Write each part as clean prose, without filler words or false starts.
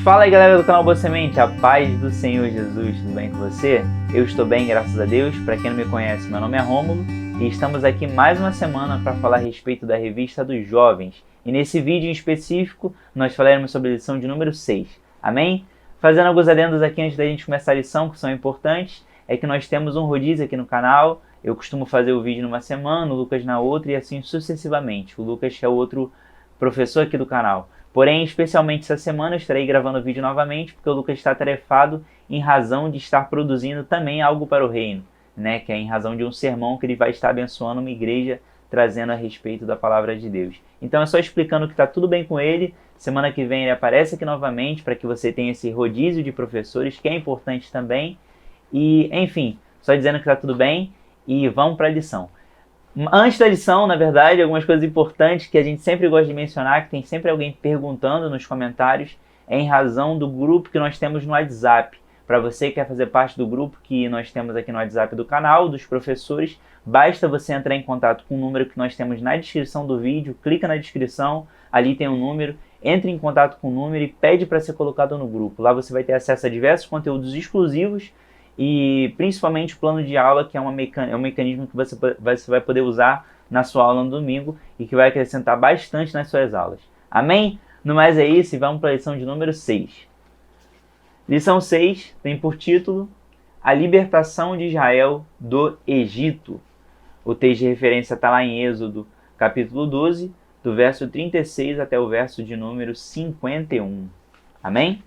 Fala aí galera do canal Boa Semente, a paz do Senhor Jesus, tudo bem com você? Eu estou bem, graças a Deus. Para quem não me conhece, meu nome é Rômulo e estamos aqui mais uma semana para falar a respeito da revista dos jovens. E nesse vídeo em específico, nós falaremos sobre a lição de número 6, amém? Fazendo alguns adendos aqui antes da gente começar a lição, que são importantes, é que nós temos um rodízio aqui no canal. Eu costumo fazer o vídeo numa semana, o Lucas na outra e assim sucessivamente. O Lucas que é o outro professor aqui do canal. Porém, especialmente essa semana, eu estarei gravando o vídeo novamente, porque o Lucas está atarefado em razão de estar produzindo também algo para o reino, né? Que é em razão de um sermão que ele vai estar abençoando uma igreja, trazendo a respeito da palavra de Deus. Então é só explicando que está tudo bem com ele. Semana que vem ele aparece aqui novamente, para que você tenha esse rodízio de professores, que é importante também. E, enfim, só dizendo que está tudo bem e vamos para a lição. Antes da lição, na verdade, algumas coisas importantes que a gente sempre gosta de mencionar, que tem sempre alguém perguntando nos comentários, é em razão do grupo que nós temos no WhatsApp. Para você que quer fazer parte do grupo que nós temos aqui no WhatsApp do canal, dos professores, basta você entrar em contato com o número que nós temos na descrição do vídeo, clica na descrição, ali tem um número, entre em contato com o número e pede para ser colocado no grupo. Lá você vai ter acesso a diversos conteúdos exclusivos, e principalmente o plano de aula, que é um mecanismo que você vai poder usar na sua aula no domingo e que vai acrescentar bastante nas suas aulas. Amém? No mais é isso e vamos para a lição de número 6. Lição 6 tem por título A Libertação de Israel do Egito. O texto de referência está lá em Êxodo, capítulo 12, do verso 36 até o verso de número 51. Amém?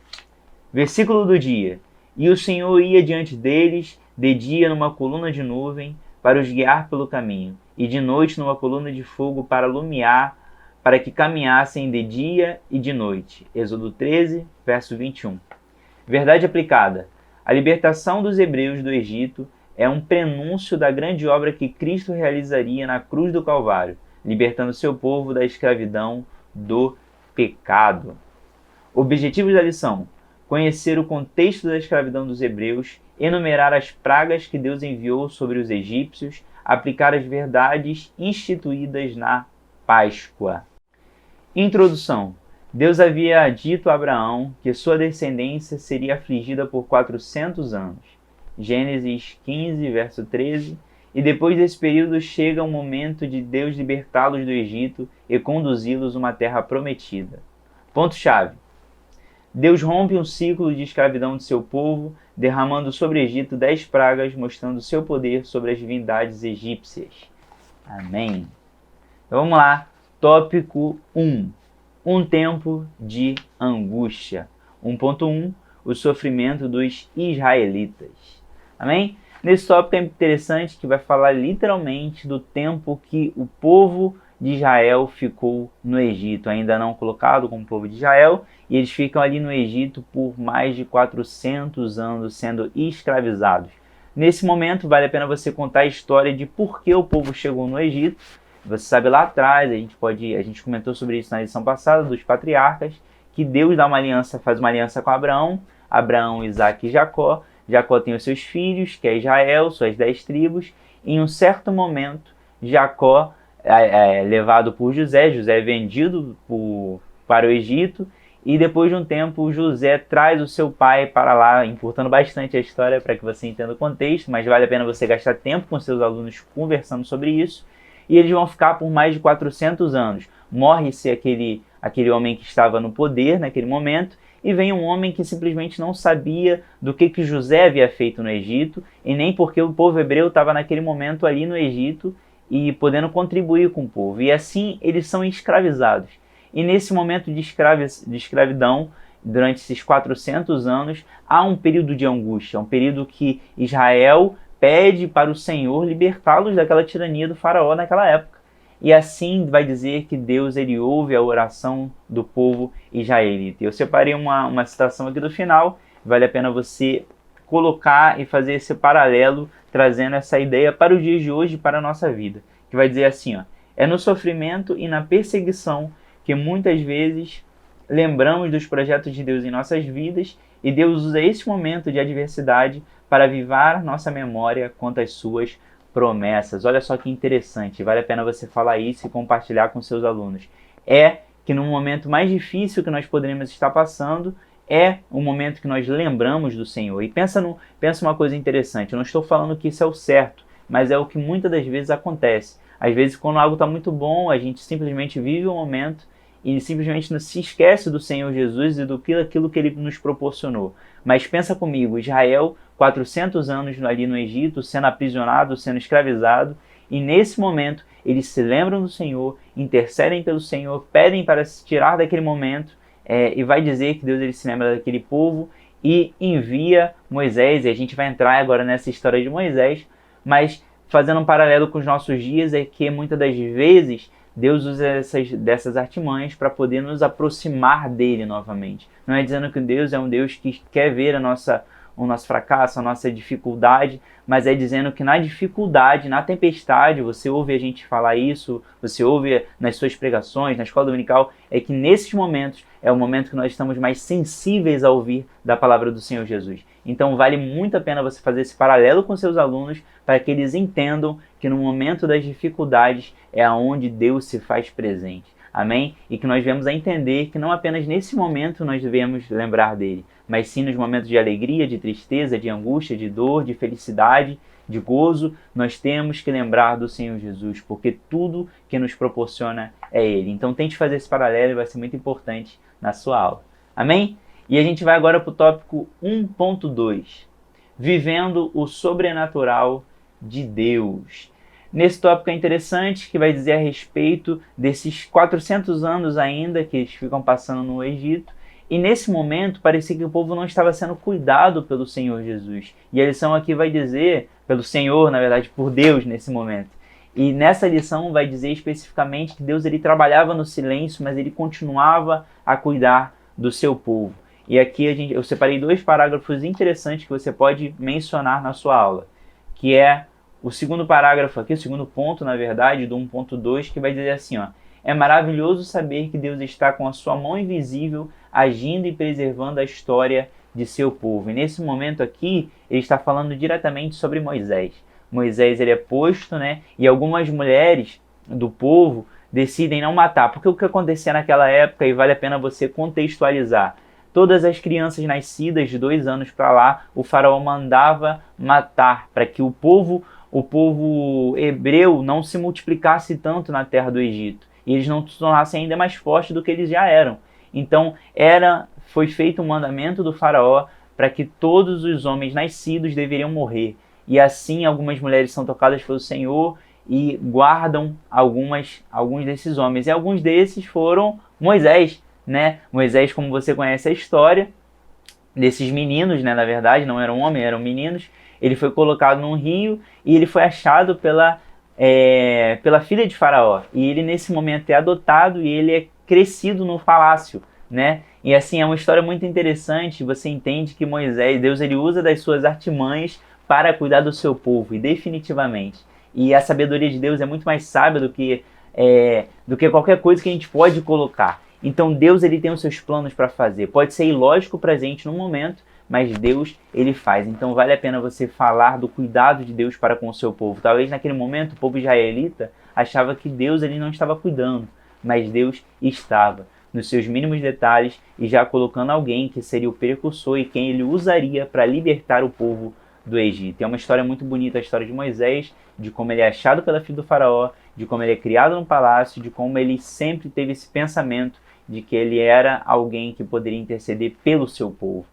Versículo do dia. E o Senhor ia diante deles, de dia numa coluna de nuvem, para os guiar pelo caminho, e de noite numa coluna de fogo para iluminar, para que caminhassem de dia e de noite. Êxodo 13, verso 21. Verdade aplicada. A libertação dos hebreus do Egito é um prenúncio da grande obra que Cristo realizaria na cruz do Calvário, libertando seu povo da escravidão do pecado. Objetivos da lição: conhecer o contexto da escravidão dos hebreus, enumerar as pragas que Deus enviou sobre os egípcios, aplicar as verdades instituídas na Páscoa. Introdução. Deus havia dito a Abraão que sua descendência seria afligida por 400 anos. Gênesis 15, verso 13. E depois desse período chega o momento de Deus libertá-los do Egito e conduzi-los a uma terra prometida. Ponto-chave. Deus rompe um ciclo de escravidão de seu povo, derramando sobre o Egito 10 pragas, mostrando seu poder sobre as divindades egípcias. Amém. Então vamos lá. Tópico 1. Um tempo de angústia. 1.1. O sofrimento dos israelitas. Amém? Nesse tópico é interessante que vai falar literalmente do tempo que o povo de Israel ficou no Egito, ainda não colocado como povo de Israel, e eles ficam ali no Egito por mais de 400 anos sendo escravizados. Nesse momento vale a pena você contar a história de por que o povo chegou no Egito. Você sabe lá atrás, a gente comentou sobre isso na lição passada dos patriarcas, que Deus dá uma aliança, faz uma aliança com Abraão, Isaac e Jacó. Jacó tem os seus filhos, que é Israel, suas 10 tribos. Em um certo momento, Jacó é levado por José é vendido para o Egito, e depois de um tempo José traz o seu pai para lá, encurtando bastante a história para que você entenda o contexto, mas vale a pena você gastar tempo com seus alunos conversando sobre isso, e eles vão ficar por mais de 400 anos. Morre-se aquele homem que estava no poder naquele momento, e vem um homem que simplesmente não sabia do que José havia feito no Egito, e nem porque o povo hebreu estava naquele momento ali no Egito, e podendo contribuir com o povo. E assim eles são escravizados. E nesse momento de escravidão, durante esses 400 anos, há um período de angústia, um período que Israel pede para o Senhor libertá-los daquela tirania do faraó naquela época. E assim vai dizer que Deus ele ouve a oração do povo israelita. Eu separei uma citação aqui do final, vale a pena você colocar e fazer esse paralelo, trazendo essa ideia para os dias de hoje e para a nossa vida, que vai dizer assim, ó: é no sofrimento e na perseguição que muitas vezes lembramos dos projetos de Deus em nossas vidas E Deus usa esse momento de adversidade para avivar nossa memória quanto às suas promessas. Olha só que interessante, vale a pena você falar isso e compartilhar com seus alunos. É que no momento mais difícil que nós poderíamos estar passando, é o momento que nós lembramos do Senhor. E pensa uma coisa interessante, eu não estou falando que isso é o certo, mas é o que muitas das vezes acontece. Às vezes, quando algo está muito bom, a gente simplesmente vive o momento e simplesmente se esquece do Senhor Jesus e aquilo que Ele nos proporcionou. Mas pensa comigo, Israel, 400 anos ali no Egito, sendo aprisionado, sendo escravizado, e nesse momento eles se lembram do Senhor, intercedem pelo Senhor, pedem para se tirar daquele momento, e vai dizer que Deus ele se lembra daquele povo e envia Moisés, e a gente vai entrar agora nessa história de Moisés, mas fazendo um paralelo com os nossos dias, é que muitas das vezes Deus usa dessas artimanhas para poder nos aproximar dele novamente. Não é dizendo que Deus é um Deus que quer ver o nosso fracasso, a nossa dificuldade, mas é dizendo que na dificuldade, na tempestade, você ouve a gente falar isso, você ouve nas suas pregações, na escola dominical, é que nesses momentos é o momento que nós estamos mais sensíveis a ouvir da palavra do Senhor Jesus. Então vale muito a pena você fazer esse paralelo com seus alunos para que eles entendam que no momento das dificuldades é onde Deus se faz presente. Amém? E que nós devemos entender que não apenas nesse momento nós devemos lembrar dele, mas sim nos momentos de alegria, de tristeza, de angústia, de dor, de felicidade, de gozo, nós temos que lembrar do Senhor Jesus, porque tudo que nos proporciona é Ele. Então tente fazer esse paralelo e vai ser muito importante na sua aula. Amém? E a gente vai agora para o tópico 1.2, vivendo o sobrenatural de Deus. Nesse tópico é interessante que vai dizer a respeito desses 400 anos ainda que eles ficam passando no Egito. E nesse momento parecia que o povo não estava sendo cuidado pelo Senhor Jesus. E a lição aqui vai dizer, pelo Senhor, na verdade, por Deus nesse momento. E nessa lição vai dizer especificamente que Deus ele trabalhava no silêncio, mas ele continuava a cuidar do seu povo. E aqui eu separei 2 parágrafos interessantes que você pode mencionar na sua aula, que é o segundo parágrafo aqui, o segundo ponto, na verdade, do 1.2, que vai dizer assim, ó: é maravilhoso saber que Deus está com a sua mão invisível agindo e preservando a história de seu povo. E nesse momento aqui, ele está falando diretamente sobre Moisés. Moisés ele é posto, né? E algumas mulheres do povo decidem não matar. Porque o que acontecia naquela época, e vale a pena você contextualizar, todas as crianças nascidas de 2 anos para lá, o faraó mandava matar, para que o povo hebreu não se multiplicasse tanto na terra do Egito. E eles não se tornassem ainda mais fortes do que eles já eram. Então foi feito um mandamento do faraó para que todos os homens nascidos deveriam morrer. E assim algumas mulheres são tocadas pelo Senhor e guardam alguns desses homens. E alguns desses foram Moisés, né? Moisés, como você conhece a história desses meninos, né? Na verdade, não eram homens, eram meninos. Ele foi colocado num rio e ele foi achado pela filha de Faraó. E ele, nesse momento, é adotado e ele é crescido no palácio, né? E assim, é uma história muito interessante. Você entende que Deus ele usa das suas artimanhas para cuidar do seu povo, e definitivamente. E a sabedoria de Deus é muito mais sábia do que qualquer coisa que a gente pode colocar. Então Deus ele tem os seus planos para fazer. Pode ser ilógico para a gente no momento, mas Deus ele faz. Então vale a pena você falar do cuidado de Deus para com o seu povo. Talvez naquele momento o povo israelita achava que Deus ele não estava cuidando, mas Deus estava nos seus mínimos detalhes e já colocando alguém que seria o precursor e quem ele usaria para libertar o povo do Egito. É uma história muito bonita, a história de Moisés, de como ele é achado pela filha do faraó, de como ele é criado no palácio, de como ele sempre teve esse pensamento de que ele era alguém que poderia interceder pelo seu povo.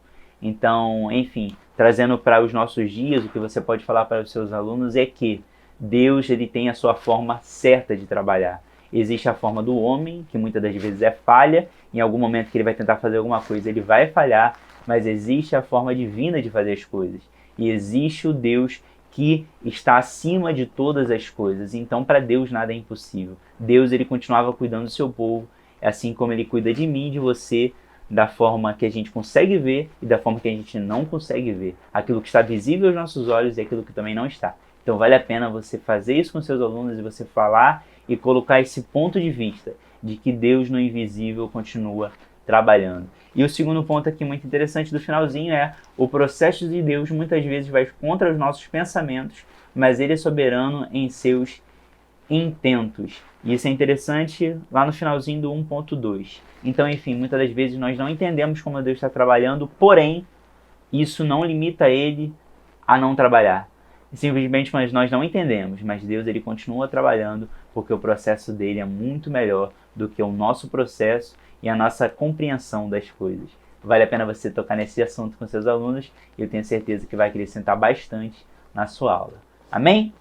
Então, enfim, trazendo para os nossos dias, o que você pode falar para os seus alunos é que Deus ele tem a sua forma certa de trabalhar. Existe a forma do homem, que muitas das vezes é falha, em algum momento que ele vai tentar fazer alguma coisa, ele vai falhar, mas existe a forma divina de fazer as coisas. E existe o Deus que está acima de todas as coisas. Então, para Deus nada é impossível. Deus ele continuava cuidando do seu povo, assim como ele cuida de mim e de você, da forma que a gente consegue ver e da forma que a gente não consegue ver. Aquilo que está visível aos nossos olhos e aquilo que também não está. Então vale a pena você fazer isso com seus alunos e você falar e colocar esse ponto de vista de que Deus no invisível continua trabalhando. E o segundo ponto aqui muito interessante do finalzinho é o processo de Deus muitas vezes vai contra os nossos pensamentos, mas ele é soberano em seus intentos. E isso é interessante lá no finalzinho do 1.2. Então, enfim, muitas das vezes nós não entendemos como Deus está trabalhando, porém, isso não limita ele a não trabalhar. Simplesmente nós não entendemos, mas Deus ele continua trabalhando porque o processo dele é muito melhor do que o nosso processo e a nossa compreensão das coisas. Vale a pena você tocar nesse assunto com seus alunos e eu tenho certeza que vai acrescentar bastante na sua aula. Amém?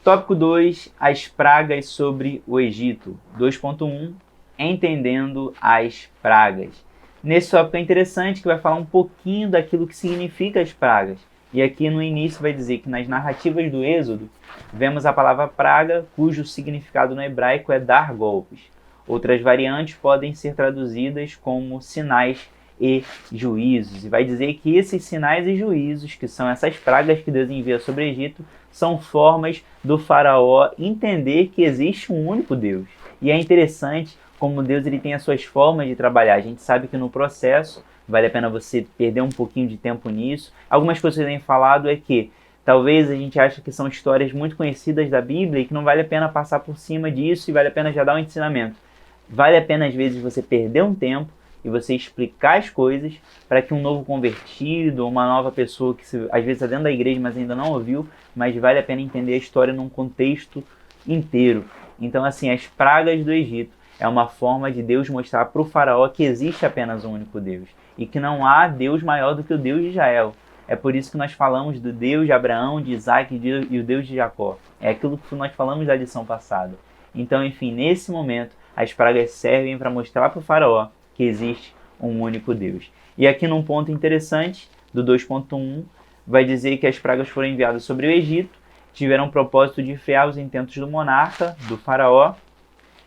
Tópico 2, as pragas sobre o Egito. 2.1, entendendo as pragas. Nesse tópico é interessante que vai falar um pouquinho daquilo que significa as pragas. E aqui no início vai dizer que nas narrativas do Êxodo, vemos a palavra praga, cujo significado no hebraico é dar golpes. Outras variantes podem ser traduzidas como sinais e juízos. E vai dizer que esses sinais e juízos, que são essas pragas que Deus envia sobre o Egito, são formas do faraó entender que existe um único Deus. E é interessante como Deus ele tem as suas formas de trabalhar. A gente sabe que no processo, vale a pena você perder um pouquinho de tempo nisso. Algumas coisas que eu tenho falado é que talvez a gente ache que são histórias muito conhecidas da Bíblia e que não vale a pena passar por cima disso e vale a pena já dar um ensinamento. Vale a pena às vezes você perder um tempo e você explicar as coisas para que um novo convertido, uma nova pessoa que às vezes está dentro da igreja, mas ainda não ouviu, mas vale a pena entender a história num contexto inteiro. Então, assim, as pragas do Egito é uma forma de Deus mostrar para o faraó que existe apenas um único Deus e que não há Deus maior do que o Deus de Israel. É por isso que nós falamos do Deus de Abraão, de Isaac e o Deus de Jacó. É aquilo que nós falamos da lição passada. Então, enfim, nesse momento, as pragas servem para mostrar para o faraó que existe um único Deus. E aqui num ponto interessante, do 2.1, vai dizer que as pragas foram enviadas sobre o Egito, tiveram o propósito de frear os intentos do monarca, do faraó,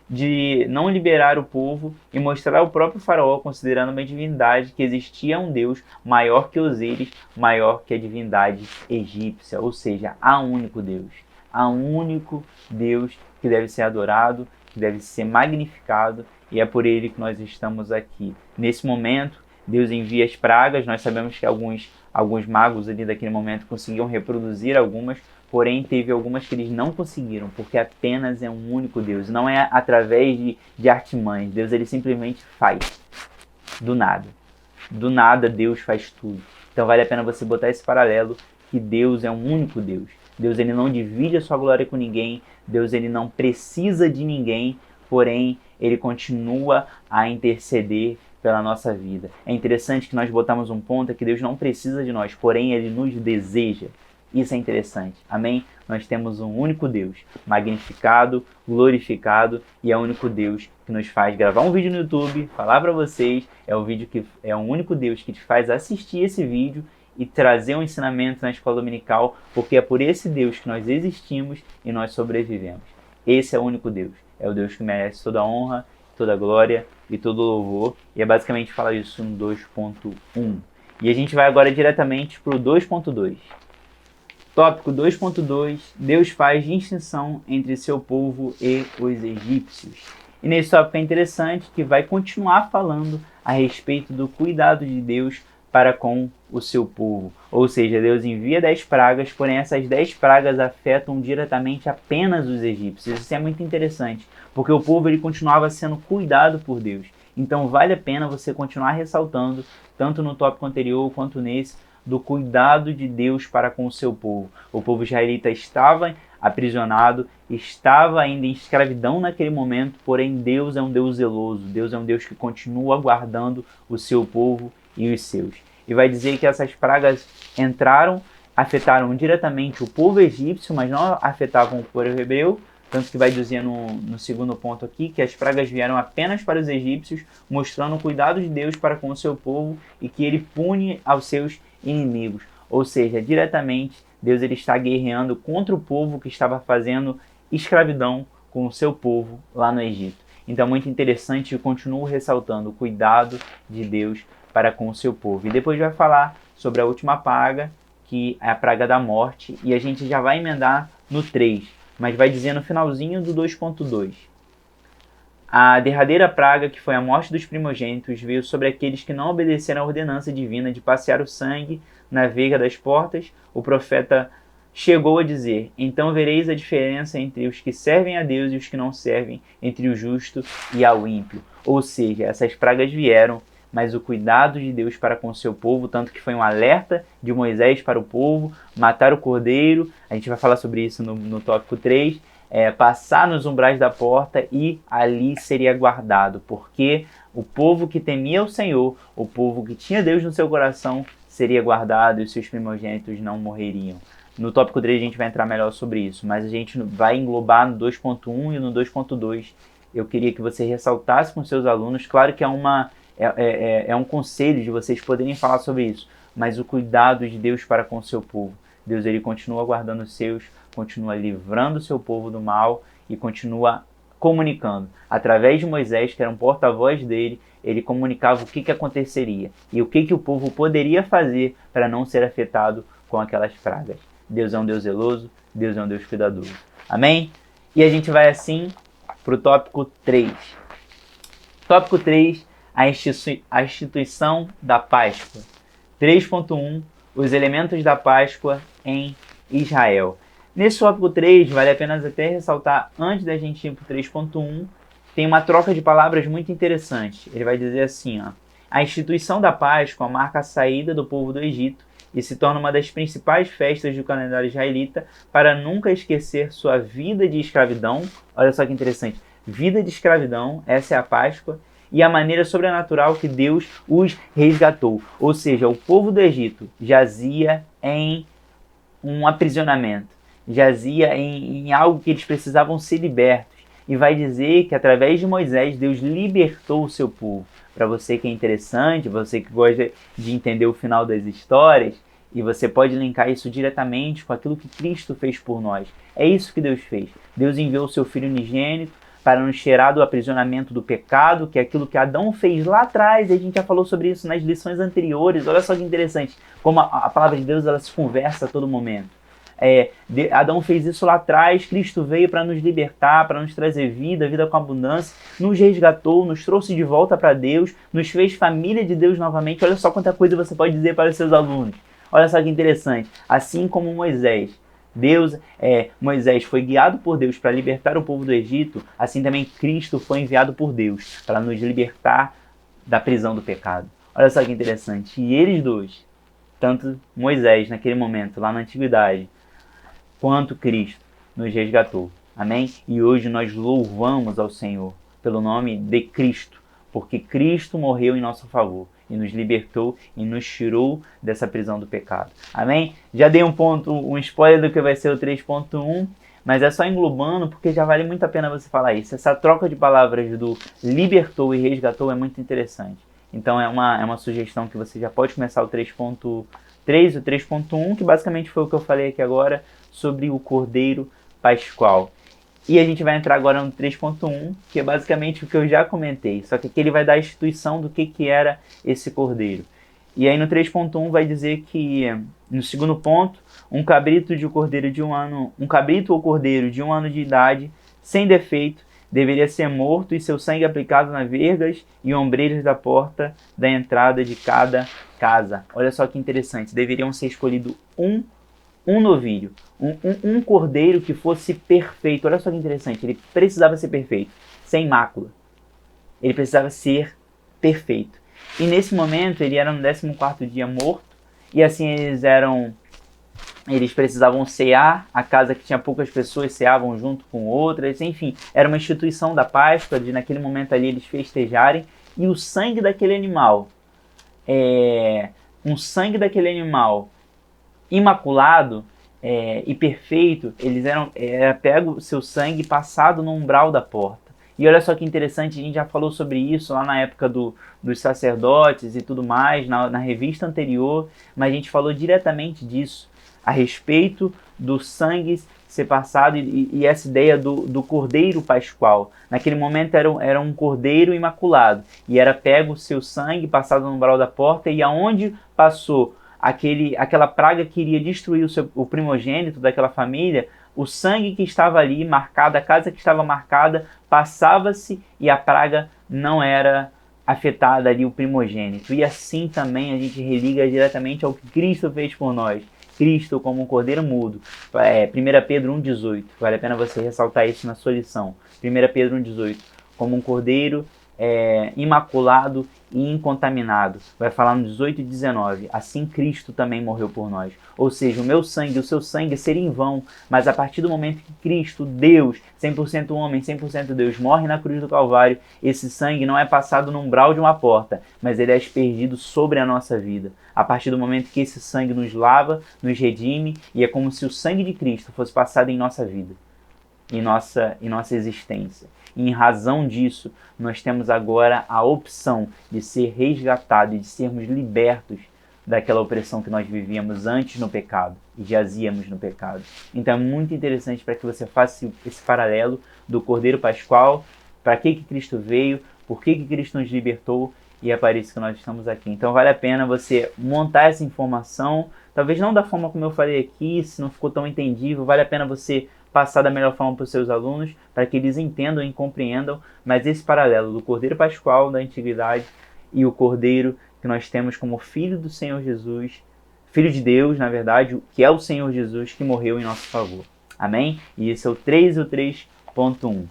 de não liberar o povo e mostrar ao próprio faraó, considerando uma divindade, que existia um Deus maior que Osíris, maior que a divindade egípcia, ou seja, há um único Deus. Há um único Deus que deve ser adorado, que deve ser magnificado, e é por ele que nós estamos aqui. Nesse momento, Deus envia as pragas, nós sabemos que alguns magos ali daquele momento conseguiam reproduzir algumas, porém teve algumas que eles não conseguiram, porque apenas é um único Deus, não é através de artimanhas. Deus ele simplesmente faz, do nada. Do nada Deus faz tudo. Então vale a pena você botar esse paralelo, que Deus é um único Deus. Deus ele não divide a sua glória com ninguém, Deus ele não precisa de ninguém, porém ele continua a interceder pela nossa vida. É interessante que nós botamos um ponto é que Deus não precisa de nós, porém ele nos deseja. Isso é interessante. Amém? Nós temos um único Deus, magnificado, glorificado, e é o único Deus que nos faz gravar um vídeo no YouTube, falar para vocês, é o único Deus que te faz assistir esse vídeo e trazer um ensinamento na escola dominical, porque é por esse Deus que nós existimos e nós sobrevivemos. Esse é o único Deus. É o Deus que merece toda a honra, toda a glória e todo o louvor. E é basicamente falar isso no 2.1. E a gente vai agora diretamente para o 2.2. Tópico 2.2, Deus faz distinção entre seu povo e os egípcios. E nesse tópico é interessante que vai continuar falando a respeito do cuidado de Deus para com o seu povo. Ou seja, Deus envia 10 pragas, porém essas 10 pragas afetam diretamente apenas os egípcios. Isso é muito interessante, porque o povo ele continuava sendo cuidado por Deus. Então vale a pena você continuar ressaltando, tanto no tópico anterior quanto nesse, do cuidado de Deus para com o seu povo. O povo israelita estava aprisionado, estava ainda em escravidão naquele momento, porém Deus é um Deus zeloso, Deus é um Deus que continua guardando o seu povo e os seus. E vai dizer que essas pragas entraram, afetaram diretamente o povo egípcio, mas não afetavam o povo hebreu, tanto que vai dizer no segundo ponto aqui, que as pragas vieram apenas para os egípcios, mostrando o cuidado de Deus para com o seu povo e que ele pune aos seus inimigos. Ou seja, diretamente, Deus ele está guerreando contra o povo que estava fazendo escravidão com o seu povo lá no Egito. Então é muito interessante e continuo ressaltando o cuidado de Deus para com o seu povo. E depois vai falar sobre a última praga, que é a praga da morte, e a gente já vai emendar no 3, mas vai dizer no finalzinho do 2.2. A derradeira praga, que foi a morte dos primogênitos, veio sobre aqueles que não obedeceram à ordenança divina de passear o sangue na veiga das portas. O profeta chegou a dizer: então vereis a diferença entre os que servem a Deus e os que não servem, entre o justo e ao ímpio. Ou seja, essas pragas vieram, mas o cuidado de Deus para com o seu povo, tanto que foi um alerta de Moisés para o povo, matar o cordeiro, a gente vai falar sobre isso no tópico 3, passar nos umbrais da porta e ali seria guardado, porque o povo que temia o Senhor, o povo que tinha Deus no seu coração, seria guardado e os seus primogênitos não morreriam. No tópico 3 a gente vai entrar melhor sobre isso, mas a gente vai englobar no 2.1 e no 2.2. Eu queria que você ressaltasse com seus alunos, claro que é um conselho de vocês poderem falar sobre isso, mas o cuidado de Deus para com o seu povo. Deus ele continua guardando os seus, continua livrando o seu povo do mal e continua comunicando. Através de Moisés, que era um porta-voz dele, ele comunicava o que aconteceria e o que o povo poderia fazer para não ser afetado com aquelas pragas. Deus é um Deus zeloso, Deus é um Deus cuidadoso. Amém? E a gente vai assim para o tópico 3. Tópico 3, a instituição da Páscoa. 3.1, os elementos da Páscoa em Israel. Nesse tópico 3, vale a pena até ressaltar, antes da gente ir para o 3.1, tem uma troca de palavras muito interessante. Ele vai dizer assim, ó, a instituição da Páscoa marca a saída do povo do Egito e se torna uma das principais festas do calendário israelita para nunca esquecer sua vida de escravidão. Olha só que interessante, vida de escravidão, essa é a Páscoa, e a maneira sobrenatural que Deus os resgatou. Ou seja, o povo do Egito jazia em um aprisionamento, jazia em algo que eles precisavam ser libertos. E vai dizer que através de Moisés, Deus libertou o seu povo. Para você que é interessante, você que gosta de entender o final das histórias, e você pode linkar isso diretamente com aquilo que Cristo fez por nós. É isso que Deus fez. Deus enviou o seu Filho unigênito para nos tirar do aprisionamento do pecado, que é aquilo que Adão fez lá atrás, e a gente já falou sobre isso nas lições anteriores. Olha só que interessante, como a palavra de Deus ela se conversa a todo momento. Adão fez isso lá atrás, Cristo veio para nos libertar, para nos trazer vida com abundância, nos resgatou, nos trouxe de volta para Deus, nos fez família de Deus novamente. Olha só quanta coisa você pode dizer para os seus alunos. Olha só que interessante, assim como Moisés foi guiado por Deus para libertar o povo do Egito, assim também Cristo foi enviado por Deus para nos libertar da prisão do pecado. Olha só que interessante, e eles dois, tanto Moisés naquele momento, lá na antiguidade, quanto Cristo nos resgatou. Amém? E hoje nós louvamos ao Senhor pelo nome de Cristo, porque Cristo morreu em nosso favor e nos libertou e nos tirou dessa prisão do pecado. Amém? Já dei um spoiler do que vai ser o 3.1, mas é só englobando porque já vale muito a pena você falar isso. Essa troca de palavras do libertou e resgatou é muito interessante. Então é uma sugestão que você já pode começar o 3.3 e o 3.1, que basicamente foi o que eu falei aqui agora sobre o Cordeiro Pascual. E a gente vai entrar agora no 3.1, que é basicamente o que eu já comentei, só que aqui ele vai dar a instituição do que era esse cordeiro. E aí no 3.1 vai dizer que, no segundo ponto, um cabrito ou cordeiro de 1 ano de idade, sem defeito, deveria ser morto e seu sangue aplicado nas vergas e ombreiras da porta da entrada de cada casa. Olha só que interessante, deveriam ser escolhido um novilho, um cordeiro que fosse perfeito. Olha só que interessante, ele precisava ser perfeito, sem mácula. Ele precisava ser perfeito. E nesse momento ele era no 14º dia morto, e assim eles precisavam cear, a casa que tinha poucas pessoas ceavam junto com outras, enfim, era uma instituição da Páscoa, de naquele momento ali eles festejarem, e o sangue daquele animal, imaculado e perfeito, era pego o seu sangue passado no umbral da porta. E olha só que interessante, a gente já falou sobre isso lá na época dos sacerdotes e tudo mais, na revista anterior, mas a gente falou diretamente disso, a respeito do sangue ser passado e essa ideia do cordeiro pascual. Naquele momento era um cordeiro imaculado, e era pego o seu sangue passado no umbral da porta, e aonde passou aquela praga que iria destruir o primogênito daquela família, o sangue que estava ali marcado, a casa que estava marcada, passava-se e a praga não era afetada ali, o primogênito. E assim também a gente religa diretamente ao que Cristo fez por nós. Cristo como um cordeiro mudo. 1 Pedro 1,18. Vale a pena você ressaltar isso na sua lição. 1 Pedro 1,18. Como um cordeiro imaculado e incontaminado. Vai falar no 18 e 19. Assim Cristo também morreu por nós. Ou seja, o meu sangue, o seu sangue seria em vão, mas a partir do momento que Cristo, Deus, 100% homem, 100% Deus, morre na cruz do Calvário, esse sangue não é passado no umbral de uma porta, mas ele é aspergido sobre a nossa vida. A partir do momento que esse sangue nos lava, nos redime, e é como se o sangue de Cristo fosse passado em nossa vida, em nossa existência. E em razão disso, nós temos agora a opção de ser resgatados e de sermos libertos daquela opressão que nós vivíamos antes no pecado e jazíamos no pecado. Então é muito interessante para que você faça esse paralelo do Cordeiro Pascual, para que Cristo veio, por que Cristo nos libertou, e é para isso que nós estamos aqui. Então vale a pena você montar essa informação, talvez não da forma como eu falei aqui, se não ficou tão entendível, vale a pena você passar da melhor forma para os seus alunos, para que eles entendam e compreendam, mas esse paralelo do Cordeiro Pascual da Antiguidade e o Cordeiro que nós temos como Filho do Senhor Jesus, Filho de Deus, na verdade, que é o Senhor Jesus que morreu em nosso favor. Amém? E esse é o 3 e o 3.1.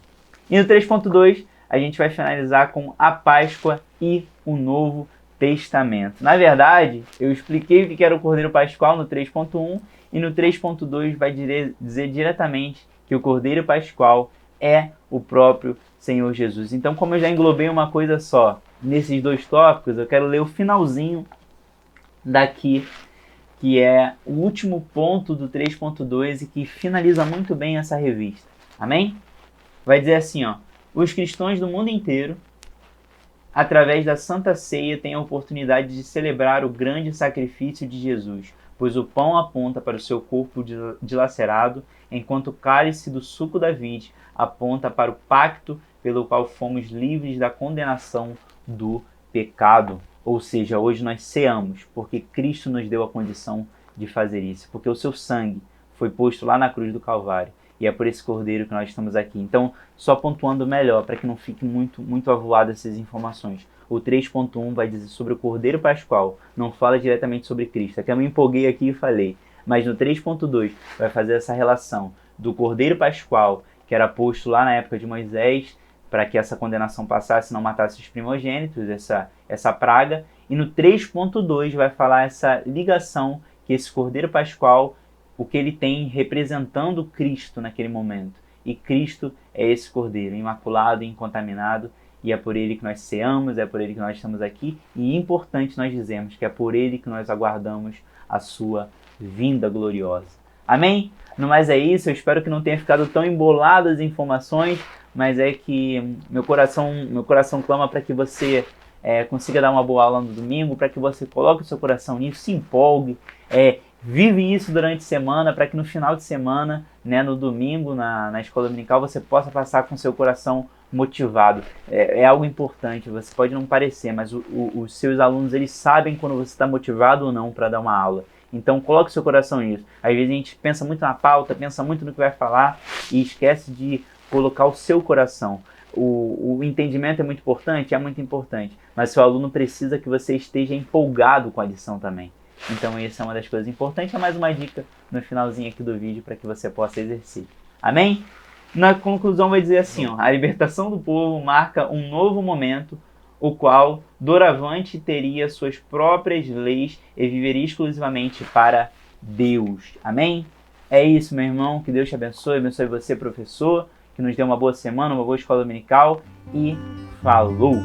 E no 3.2, a gente vai finalizar com a Páscoa e o Novo Testamento. Na verdade, eu expliquei o que era o Cordeiro Pascual no 3.1 e no 3.2 vai dizer diretamente que o Cordeiro Pascual é o próprio Senhor Jesus. Então, como eu já englobei uma coisa só nesses dois tópicos, eu quero ler o finalzinho daqui, que é o último ponto do 3.2 e que finaliza muito bem essa revista. Amém? Vai dizer assim, ó: os cristãos do mundo inteiro, através da Santa Ceia, têm a oportunidade de celebrar o grande sacrifício de Jesus, pois o pão aponta para o seu corpo dilacerado, enquanto o cálice do suco da vide aponta para o pacto pelo qual fomos livres da condenação do pecado. Ou seja, hoje nós ceamos, porque Cristo nos deu a condição de fazer isso, porque o seu sangue foi posto lá na cruz do Calvário. E é por esse cordeiro que nós estamos aqui. Então, só pontuando melhor, para que não fique muito avoado essas informações. O 3.1 vai dizer sobre o Cordeiro Pascual, não fala diretamente sobre Cristo. É que eu me empolguei aqui e falei. Mas no 3.2 vai fazer essa relação do Cordeiro Pascual, que era posto lá na época de Moisés, para que essa condenação passasse e não matasse os primogênitos, essa praga. E no 3.2 vai falar essa ligação que esse Cordeiro Pascual, o que ele tem representando Cristo naquele momento. E Cristo é esse Cordeiro, imaculado e incontaminado, e é por ele que nós ceamos, é por ele que nós estamos aqui, e é importante nós dizermos que é por ele que nós aguardamos a sua vinda gloriosa. Amém? No mais é isso, eu espero que não tenha ficado tão embolado as informações, mas é que meu coração clama para que você consiga dar uma boa aula no domingo, para que você coloque o seu coração nisso, se empolgue, vive isso durante a semana, para que no final de semana, no domingo, na escola dominical, você possa passar com o seu coração motivado. É algo importante, você pode não parecer, mas os seus alunos, eles sabem quando você está motivado ou não para dar uma aula. Então coloque o seu coração nisso. Às vezes a gente pensa muito na pauta, pensa muito no que vai falar e esquece de colocar o seu coração. O entendimento é muito importante, mas seu aluno precisa que você esteja empolgado com a lição também. Então essa é uma das coisas importantes, é mais uma dica no finalzinho aqui do vídeo para que você possa exercer. Amém? Na conclusão vai dizer assim, a libertação do povo marca um novo momento, o qual, doravante, teria suas próprias leis e viveria exclusivamente para Deus. Amém? É isso, meu irmão, que Deus te abençoe você, professor, que nos dê uma boa semana, uma boa escola dominical e falou!